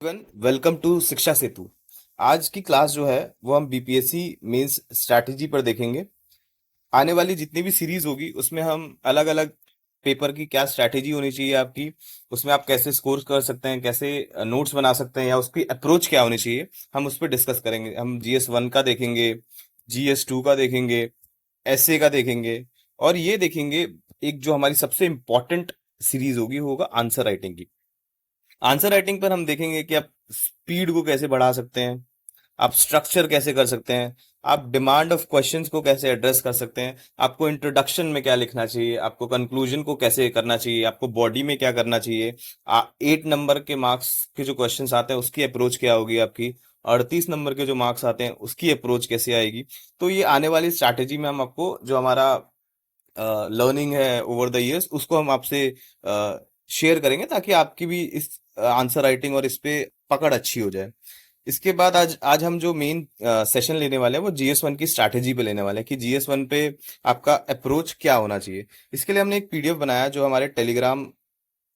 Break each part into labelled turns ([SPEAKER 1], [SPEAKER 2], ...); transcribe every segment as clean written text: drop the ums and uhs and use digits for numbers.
[SPEAKER 1] Welcome to शिक्षा सेतु। आज की क्लास जो है वो हम बीपीएससी मेंस स्ट्रैटेजी पर देखेंगे। आने वाली जितनी भी सीरीज होगी उसमें हम अलग अलग पेपर की क्या स्ट्रैटेजी होनी चाहिए आपकी, उसमें आप कैसे स्कोर कर सकते हैं, कैसे नोट्स बना सकते हैं या उसकी अप्रोच क्या होनी चाहिए, हम उस पर डिस्कस करेंगे। हम GS1 का देखेंगे, GS2 का देखेंगे, एसए का देखेंगे और ये देखेंगे एक जो हमारी सबसे इम्पोर्टेंट सीरीज होगी वो होगा आंसर राइटिंग की। आंसर राइटिंग पर हम देखेंगे कि आप स्पीड को कैसे बढ़ा सकते हैं, आप स्ट्रक्चर कैसे कर सकते हैं, आप डिमांड ऑफ क्वेश्चंस को कैसे एड्रेस कर सकते हैं, आपको इंट्रोडक्शन में क्या लिखना चाहिए, आपको कंक्लूजन को कैसे करना चाहिए, आपको बॉडी में क्या करना चाहिए। 8 नंबर के मार्क्स के जो क्वेश्चंस आते हैं उसकी अप्रोच क्या होगी आपकी, 38 नंबर के जो मार्क्स आते हैं उसकी अप्रोच कैसे आएगी। तो ये आने वाली स्ट्रैटेजी में हम आपको जो हमारा लर्निंग है ओवर द इयर्स उसको हम आपसे शेयर करेंगे ताकि आपकी भी इस आंसर राइटिंग और इस पे पकड़ अच्छी हो जाए। इसके बाद आज आज हम जो मेन सेशन लेने वाले हैं वो GS1 की स्ट्रैटेजी पे लेने वाले हैं कि GS1 पे आपका अप्रोच क्या होना चाहिए। इसके लिए हमने एक पीडीएफ बनाया जो हमारे टेलीग्राम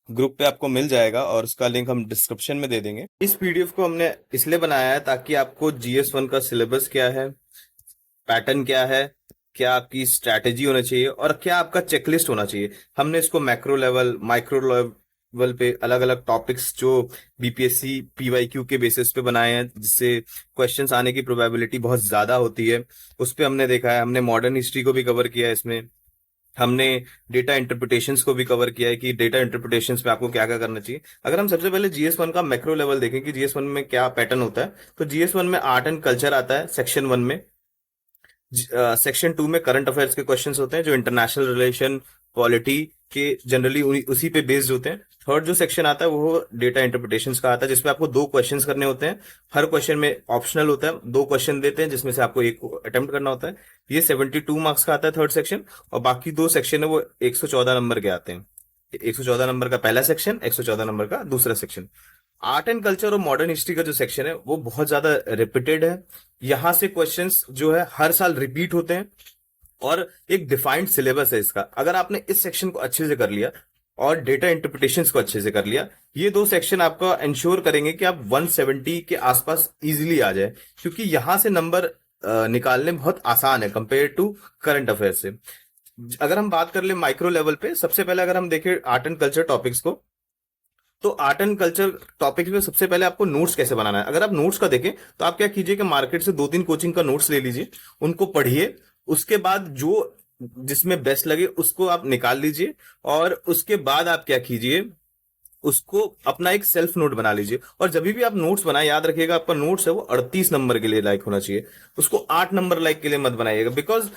[SPEAKER 1] ग्रुप पे आपको मिल जाएगा और उसका लिंक हम डिस्क्रिप्शन में दे देंगे। इस पीडीएफ को हमने इसलिए बनाया है ताकि आपको GS1 का सिलेबस क्या है, पैटर्न क्या है, क्या आपकी स्ट्रैटेजी होना चाहिए और क्या आपका चेकलिस्ट होना चाहिए। हमने इसको मैक्रो लेवल, माइक्रो लेवल पे अलग अलग टॉपिक्स जो बीपीएससी पीवाईक्यू के बेसिस पे बनाए हैं जिससे क्वेश्चंस आने की प्रोबेबिलिटी बहुत ज्यादा होती है, उस पे हमने देखा है। हमने मॉडर्न हिस्ट्री को भी कवर किया है इसमें, हमने डेटा इंटरप्रिटेशंस को भी कवर किया है कि डेटा इंटरप्रिटेशंस में आपको क्या क्या करना चाहिए। अगर हम सबसे पहले GS1 का मैक्रो लेवल देखें कि GS1 में क्या पैटर्न होता है, तो GS1 में आर्ट एंड कल्चर आता है सेक्शन 1 में। सेक्शन 2 में करंट अफेयर्स के क्वेश्चंस होते हैं जो इंटरनेशनल रिलेशन, पॉलिटी के जनरली उसी पे बेस्ड होते हैं। थर्ड जो सेक्शन आता है वो डेटा इंटरप्रिटेशंस का आता है जिसमें आपको 2 क्वेश्चंस करने होते हैं। हर क्वेश्चन में ऑप्शनल होता है, 2 क्वेश्चन देते हैं जिसमें से आपको एक अटेम्प्ट करना होता है। ये 72 मार्क्स का आता है थर्ड सेक्शन, और बाकी 2 सेक्शन है वो 114 नंबर के आते हैं। 114 नंबर का पहला सेक्शन, 114 नंबर का दूसरा सेक्शन। आर्ट एंड कल्चर और मॉडर्न हिस्ट्री का जो सेक्शन है वो बहुत ज्यादा रिपीटेड है। यहाँ से क्वेश्चंस जो है हर साल रिपीट होते हैं और एक डिफाइंड सिलेबस है इसका। अगर आपने इस सेक्शन को अच्छे से कर लिया और डेटा इंटरप्रिटेशंस को अच्छे से कर लिया, ये 2 सेक्शन आपका इंश्योर करेंगे कि आप 170 के आसपास इजीली आ जाए, क्योंकि यहां से नंबर निकालने बहुत आसान है कंपेयर टू करंट अफेयर से। अगर हम बात कर ले माइक्रो लेवल पे, सबसे पहले अगर हम देखें आर्ट एंड कल्चर टॉपिक्स को, तो आर्ट एंड कल्चर टॉपिक में सबसे पहले आपको नोट्स कैसे बनाना है। अगर आप नोट्स का देखें तो आप क्या कीजिए कि मार्केट से 2-3 कोचिंग का नोट्स ले लीजिए, उनको पढ़िए, उसके बाद जो जिसमें बेस्ट लगे उसको आप निकाल लीजिए और उसके बाद आप क्या कीजिए, उसको अपना एक सेल्फ नोट बना लीजिए। और जब भी आप नोट्स बनाए याद रखिएगा आपका नोट्स है वो 38 नंबर के लिए लाइक होना चाहिए, उसको 8 नंबर लाइक के लिए मत बनाइएगा। बिकॉज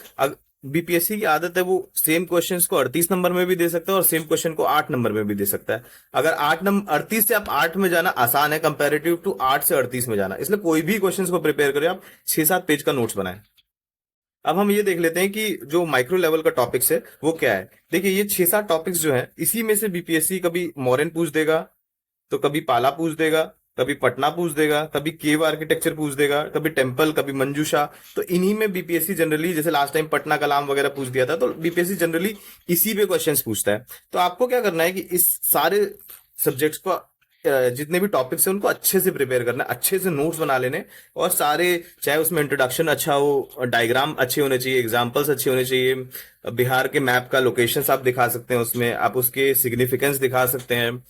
[SPEAKER 1] बीपीएससी की आदत है वो सेम क्वेश्चंस को 38 नंबर में भी दे सकता है और सेम क्वेश्चन को 8 नंबर में भी दे सकता है। अगर 8 नंबर 38 से आप 8 में जाना आसान है कंपेरेटिव टू 8 से 38 में जाना, इसलिए कोई भी क्वेश्चन को प्रिपेयर करें आप 6-7 पेज का नोट्स बनाएं। अब हम ये देख लेते हैं कि जो माइक्रो लेवल का टॉपिक्स है वो क्या है। देखिए ये 6-7 टॉपिक्स जो है इसी में से बीपीएससी कभी मॉडर्न पूछ देगा, तो कभी पाला पूछ देगा, कभी पटना पूछ देगा, कभी केव आर्किटेक्चर पूछ देगा, कभी टेम्पल, कभी मंजूषा। तो इन्हीं में बीपीएससी जनरली, जैसे लास्ट टाइम पटना कलाम वगैरह पूछ दिया था, तो बीपीएससी जनरली इसी पे क्वेश्चंस पूछता है। तो आपको क्या करना है कि इस सारे सब्जेक्ट्स को जितने भी टॉपिक्स हैं उनको अच्छे से प्रिपेयर करना है, अच्छे से नोट्स बना लेने, और सारे चाहे उसमें इंट्रोडक्शन अच्छा हो, डायग्राम अच्छे होने चाहिए, एग्जांपल्स अच्छे होने चाहिए, बिहार के मैप का लोकेशंस आप दिखा सकते हैं, उसमें आप उसके सिग्निफिकेंस दिखा सकते हैं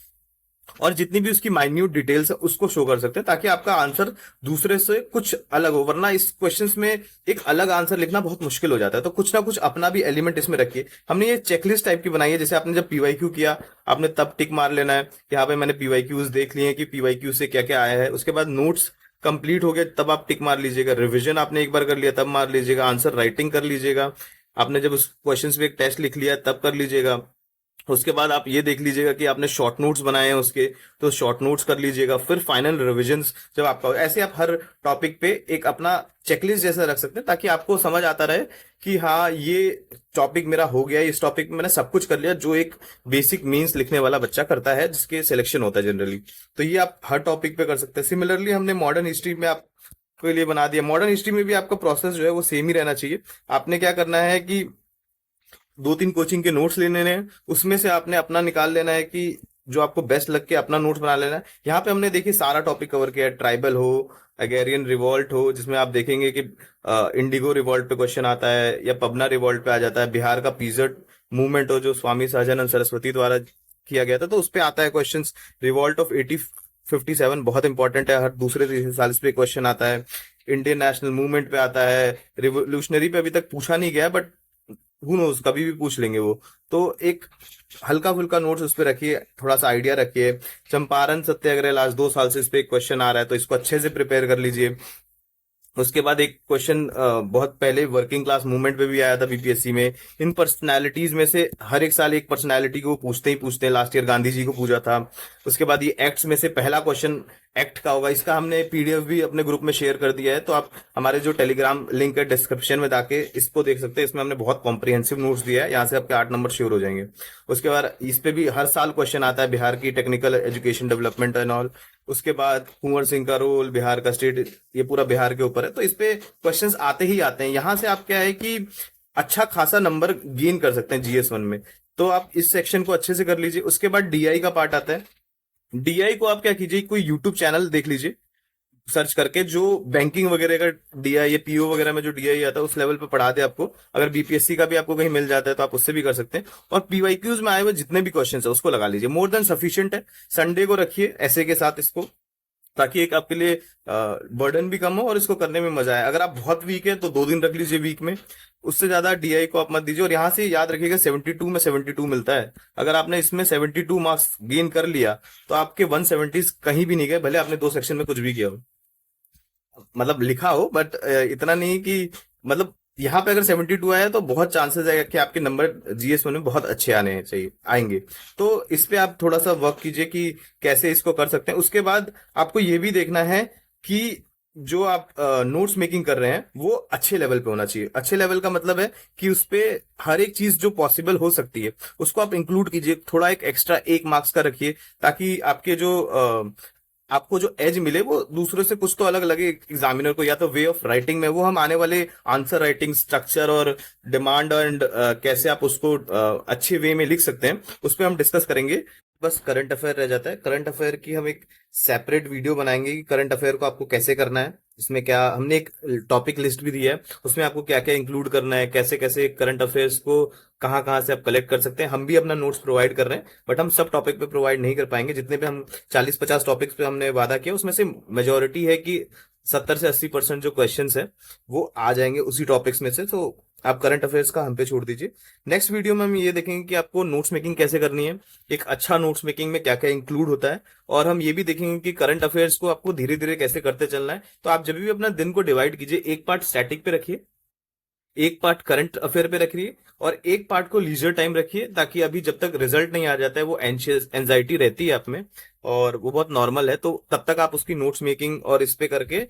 [SPEAKER 1] और जितनी भी उसकी माइन्यूट डिटेल्स है उसको शो कर सकते हैं ताकि आपका आंसर दूसरे से कुछ अलग हो। वरना इस क्वेश्चंस में एक अलग आंसर लिखना बहुत मुश्किल हो जाता है, तो कुछ ना कुछ अपना भी एलिमेंट इसमें रखिए। हमने ये चेकलिस्ट टाइप की बनाई है, जैसे आपने जब पीवाईक्यू किया आपने तब टिक मार लेना है कि हाँ भाई मैंने पीवाईक्यूज देख लिए हैं कि पीवाईक्यू से क्या क्या आया है। उसके बाद नोट्स कंप्लीट हो गए तब आप टिक मार लीजिएगा, रिविजन आपने एक बार कर लिया तब मार लीजिएगा, आंसर राइटिंग कर लीजिएगा, आपने जब उस क्वेश्चन पे एक टेस्ट लिख लिया तब कर लीजिएगा। उसके बाद आप ये देख लीजिएगा कि आपने शॉर्ट नोट्स बनाए हैं उसके, तो शॉर्ट नोट्स कर लीजिएगा, फिर फाइनल रिविजन्स जब आपका, ऐसे आप हर टॉपिक पे एक अपना चेकलिस्ट जैसा रख सकते हैं ताकि आपको समझ आता रहे कि हाँ ये टॉपिक मेरा हो गया, इस टॉपिक में मैंने सब कुछ कर लिया जो एक बेसिक मीन्स लिखने वाला बच्चा करता है जिसके सिलेक्शन होता है जनरली। तो ये आप हर टॉपिक पे कर सकते हैं। सिमिलरली हमने मॉडर्न हिस्ट्री में आप के लिए बना दिया। मॉडर्न हिस्ट्री में भी आपका प्रोसेस जो है वो सेम ही रहना चाहिए। आपने क्या करना है कि 2-3 कोचिंग के नोट्स लेने हैं, उसमें से आपने अपना निकाल लेना है कि जो आपको बेस्ट लग के अपना नोट्स बना लेना है। यहाँ पे हमने देखिए सारा टॉपिक कवर किया है, ट्राइबल हो, अगेरियन रिवॉल्ट हो, जिसमें आप देखेंगे कि इंडिगो रिवॉल्ट पे क्वेश्चन आता है, या पबना रिवॉल्ट पे आ जाता है, बिहार का पीसट मूवमेंट हो जो स्वामी सहजानंद सरस्वती द्वारा किया गया था, तो उस पे आता है क्वेश्चन। रिवॉल्ट ऑफ 1857 बहुत इंपॉर्टेंट है, हर दूसरे तीसरे साल इस पे क्वेश्चन आता है। इंडियन नेशनल मूवमेंट पे आता है। रिवोल्यूशनरी पे अभी तक पूछा नहीं गया, बट हु नोज कभी भी पूछ लेंगे वो। तो एक हल्का फुल्का नोट्स उस पे रखिए, थोड़ा सा आइडिया रखिए। चंपारण सत्याग्रह लास्ट 2 साल से इस पे क्वेश्चन आ रहा है, तो इसको अच्छे से प्रिपेयर कर लीजिए। उसके बाद एक क्वेश्चन बहुत पहले वर्किंग क्लास मूवमेंट पे भी आया था बीपीएससी में। इन पर्सनालिटीज में से हर एक साल एक पर्सनालिटी को वो पूछते ही पूछते हैं, लास्ट ईयर गांधी जी को पूछा था। उसके बाद ये एक्ट्स में से पहला क्वेश्चन एक्ट का होगा, इसका हमने पीडीएफ भी अपने ग्रुप में शेयर कर दिया है, तो आप हमारे जो टेलीग्राम लिंक है डिस्क्रिप्शन में जाके इसको देख सकते हैं। इसमें हमने बहुत कॉम्प्रिहेंसिव नोट्स दिया है, यहाँ से आपके 8 नंबर श्योर हो जाएंगे। उसके बाद इस पे भी हर साल क्वेश्चन आता है, बिहार की technical education development and all. उसके बाद कुंवर सिंह का रोल, बिहार का स्टेट, ये पूरा बिहार के ऊपर है, तो इस पे क्वेश्चंस आते ही आते हैं। यहाँ से आप क्या है कि अच्छा खासा नंबर गेन कर सकते हैं जीएस 1 में। तो आप इस सेक्शन को अच्छे से कर लीजिए। उसके बाद डीआई का पार्ट आता है। डीआई को आप क्या कीजिए, कोई यूट्यूब चैनल देख लीजिए सर्च करके, जो बैंकिंग वगैरह का डीआई या पीओ वगैरह में जो डीआई आता है उस लेवल पे पढ़ा दे आपको। अगर बीपीएससी का भी आपको कहीं मिल जाता है तो आप उससे भी कर सकते हैं। और पीवाईक्यूज में आए हुए जितने भी क्वेश्चन है उसको लगा लीजिए, मोर देन सफिशियंट है। संडे को रखिए ऐसे के साथ इसको, ताकि एक आपके लिए बर्डन भी कम हो और इसको करने में मजा आए। अगर आप बहुत वीक है तो 2 दिन रख लीजिए वीक में, उससे ज्यादा डीआई को आप मत दीजिए। और यहाँ से याद रखिएगा 72 में 72 मिलता है। अगर आपने इसमें 72 मार्क्स गेन कर लिया तो आपके 170 कहीं भी नहीं गए, भले आपने 2 सेक्शन में कुछ भी किया हो, मतलब लिखा हो, बट इतना नहीं कि मतलब यहाँ पे अगर 72 आया तो बहुत चांसेस है कि आपके नंबर जीएस 1 में बहुत अच्छे आने चाहिए, आएंगे। तो इस पे आप थोड़ा सा वर्क कीजिए कि कैसे इसको कर सकते हैं। उसके बाद आपको ये भी देखना है कि जो आप नोट्स मेकिंग कर रहे हैं वो अच्छे लेवल पे होना चाहिए। अच्छे लेवल का मतलब है कि उस पे हर एक चीज जो पॉसिबल हो सकती है उसको आप इंक्लूड कीजिए। थोड़ा एक एक्स्ट्रा 1 मार्क्स का रखिए, ताकि आपके जो आपको जो एज मिले वो दूसरों से कुछ तो अलग लगे एग्जामिनर को। या तो वे ऑफ राइटिंग में, वो हम आने वाले आंसर राइटिंग स्ट्रक्चर और डिमांड एंड कैसे आप उसको अच्छे वे में लिख सकते हैं उस पर हम डिस्कस करेंगे। बस करंट अफेयर रह जाता है। करंट अफेयर की हम एक सेपरेट वीडियो बनाएंगे कि करंट अफेयर को आपको कैसे करना है। इसमें क्या, हमने एक टॉपिक लिस्ट भी दिया है, उसमें आपको क्या क्या इंक्लूड करना है, कैसे कैसे करंट अफेयर्स को कहाँ कहाँ से आप कलेक्ट कर सकते हैं। हम भी अपना नोट्स प्रोवाइड कर रहे हैं, बट हम सब टॉपिक पे प्रोवाइड नहीं कर पाएंगे। जितने भी हम 40-50 टॉपिक्स पे हमने वादा किया उसमें से मेजोरिटी है कि 70 से 80% जो क्वेश्चंस है वो आ जाएंगे उसी टॉपिक्स में से। तो आप करंट अफेयर्स का हम पे छोड़ दीजिए। नेक्स्ट वीडियो में हम ये देखेंगे कि आपको नोट्स मेकिंग कैसे करनी है, एक अच्छा नोट्स मेकिंग में क्या क्या इंक्लूड होता है। और हम ये भी देखेंगे कि करंट अफेयर्स को आपको धीरे धीरे कैसे करते चलना है। तो आप जब भी अपना दिन को डिवाइड कीजिए, एक पार्ट स्टैटिक पे रखिए, एक पार्ट करंट अफेयर पे रखिए, और एक पार्ट को लीजर टाइम रखिए, ताकि अभी जब तक रिजल्ट नहीं आ जाता है वो एंजाइटी रहती है आप में, और वो बहुत नॉर्मल है। तो तब तक आप उसकी नोट्स मेकिंग और इस पे करके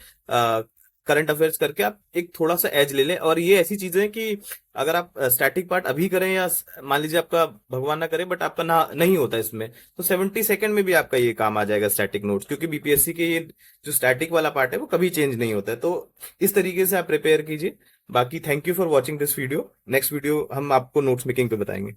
[SPEAKER 1] करंट अफेयर्स करके आप एक थोड़ा सा एज ले लें। और ये ऐसी चीजें हैं कि अगर आप स्टैटिक पार्ट अभी करें, या मान लीजिए आपका भगवान ना करे बट आपका ना नहीं होता इसमें, तो 70 सेकंड में भी आपका ये काम आ जाएगा स्टैटिक नोट्स, क्योंकि बीपीएससी के ये जो स्टैटिक वाला पार्ट है वो कभी चेंज नहीं होता है। तो इस तरीके से आप प्रिपेयर कीजिए। बाकी thank you for watching this video. Next video हम आपको नोट्स मेकिंग पे बताएंगे।